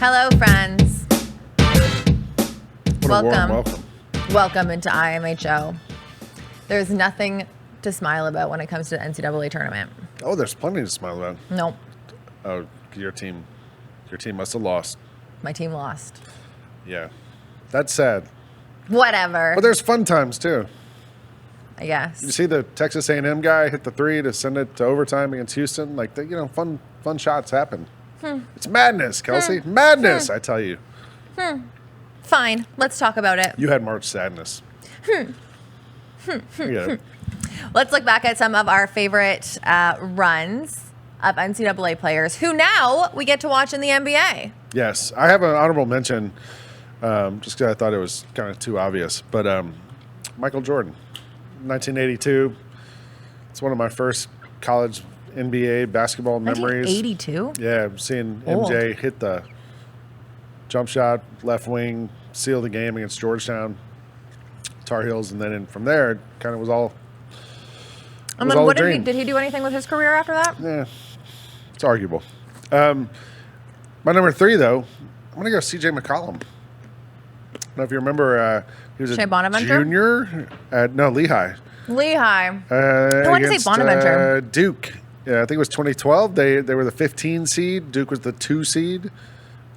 Hello, friends. What a warm welcome. Welcome into IMHO. There's nothing to smile about when it comes to the NCAA tournament. Oh, there's plenty to smile about. Nope. Oh, your team must have lost. My team lost. Yeah. That's sad. Whatever. But there's fun times, too. I guess. You see the Texas A&M guy hit the three to send it to overtime against Houston? Like, fun shots happen. It's madness, Kelcey. Madness, I tell you. Fine. Let's talk about it. You had March Sadness. Yeah. Let's look back at some of our favorite runs of NCAA players who now we get to watch in the NBA. Yes. I have an honorable mention just because I thought it was kind of too obvious. But Michael Jordan, 1982. It's one of my first college NBA basketball memories. 1982? Yeah, seeing MJ hit the jump shot, left wing, seal the game against Georgetown, Tar Heels, and then from there, it kind of was all. And then what did he do anything with his career after that? Yeah, it's arguable. My number 3, though, I'm going to go C.J. McCollum. I don't know if you remember, he was a junior at Lehigh. Lehigh. I want to say Bonaventure. Duke. Yeah, I think it was 2012. They were the 15 seed. Duke was the 2 seed.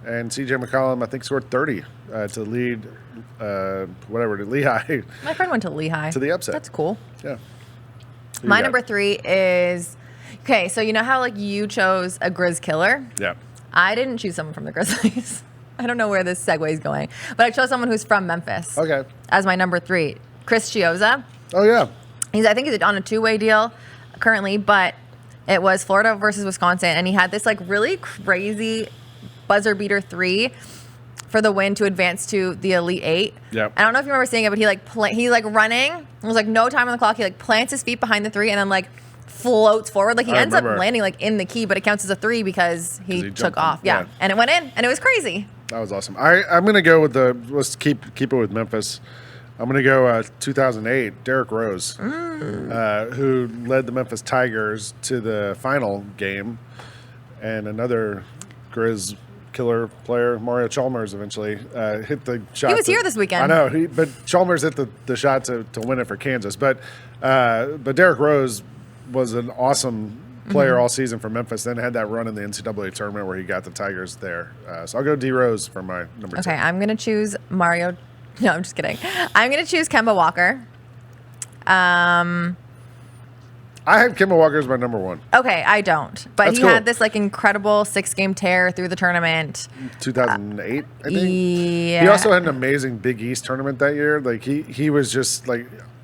And C.J. McCollum, I think, scored 30 to lead, Lehigh. My friend went to Lehigh. To the upset. That's cool. Yeah. My number 3 is, okay, so you know how you chose a Grizz killer? Yeah. I didn't choose someone from the Grizzlies. I don't know where this segue is going. But I chose someone who's from Memphis. Okay. As my number 3. Chris Chiozza. Oh, yeah. I think he's on a 2-way deal currently, but it was Florida versus Wisconsin, and he had this really crazy buzzer beater 3 for the win to advance to the Elite 8. Yeah. I don't know if you remember seeing it, but he running. It was no time on the clock. He plants his feet behind the 3 and then floats forward. He ends up landing in the key, but it counts as a 3 because he took off. Yeah. And it went in, and it was crazy. That was awesome. I'm going to go with let's keep it with Memphis. I'm going to go 2008, Derrick Rose, who led the Memphis Tigers to the final game, and another Grizz killer player, Mario Chalmers, eventually hit the shot. He was here this weekend. I know, but Chalmers hit the shot to win it for Kansas. But Derrick Rose was an awesome player all season for Memphis, then had that run in the NCAA tournament where he got the Tigers there. So I'll go D. Rose for my number 2. Okay, I'm going to choose Mario. No, I'm just kidding. I'm going to choose Kemba Walker. I had Kemba Walker as my number 1. Okay, I don't. But That's he cool. had this incredible 6-game tear through the tournament. 2008, I think. Yeah. He also had an amazing Big East tournament that year. He was just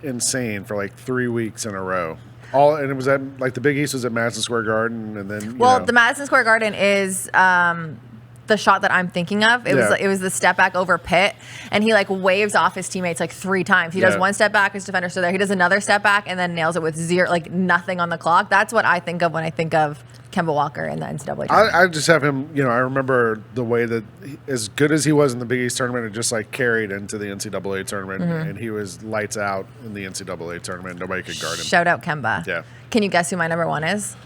insane for 3 weeks in a row. And it was at the Big East was at Madison Square Garden, and then the Madison Square Garden is the shot that I'm thinking of. It was the step back over Pitt, and he waves off his teammates 3 times. He does one step back, his defender's still there. He does another step back and then nails it with nothing on the clock. That's what I think of when I think of Kemba Walker in the NCAA tournament. I just have him, I remember the way that as good as he was in the Big East tournament, it just carried into the NCAA tournament, and he was lights out in the NCAA tournament. Nobody could guard him. Shout out Kemba. Yeah. Can you guess who my number 1 is?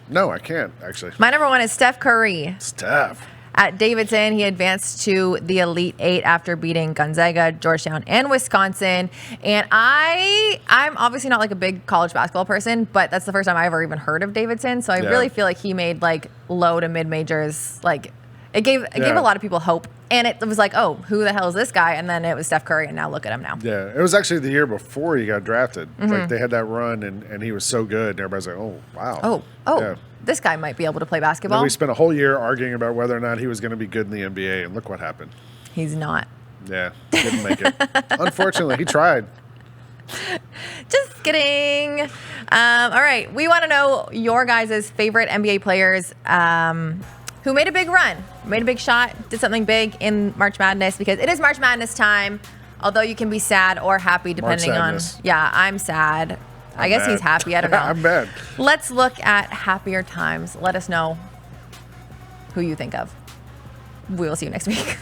No, I can't, actually. My number 1 is Steph Curry. Steph. At Davidson, he advanced to the Elite 8 after beating Gonzaga, Georgetown, and Wisconsin. And I'm obviously not a big college basketball person, but that's the first time I ever even heard of Davidson. So I really feel he made low to mid majors. It gave a lot of people hope. And it was oh, who the hell is this guy? And then it was Steph Curry, and now look at him now. Yeah, it was actually the year before he got drafted. They had that run, and he was so good. And everybody's oh, wow. Oh, this guy might be able to play basketball. And we spent a whole year arguing about whether or not he was going to be good in the NBA, and look what happened. He's not. Yeah, didn't make it. Unfortunately, he tried. Just kidding. All right, we want to know your guys' favorite NBA players who made a big run, made a big shot, did something big in March Madness, because it is March Madness time, although you can be sad or happy depending on. Yeah, I'm sad. I guess he's happy. I don't know. I'm bad. Let's look at happier times. Let us know who you think of. We will see you next week.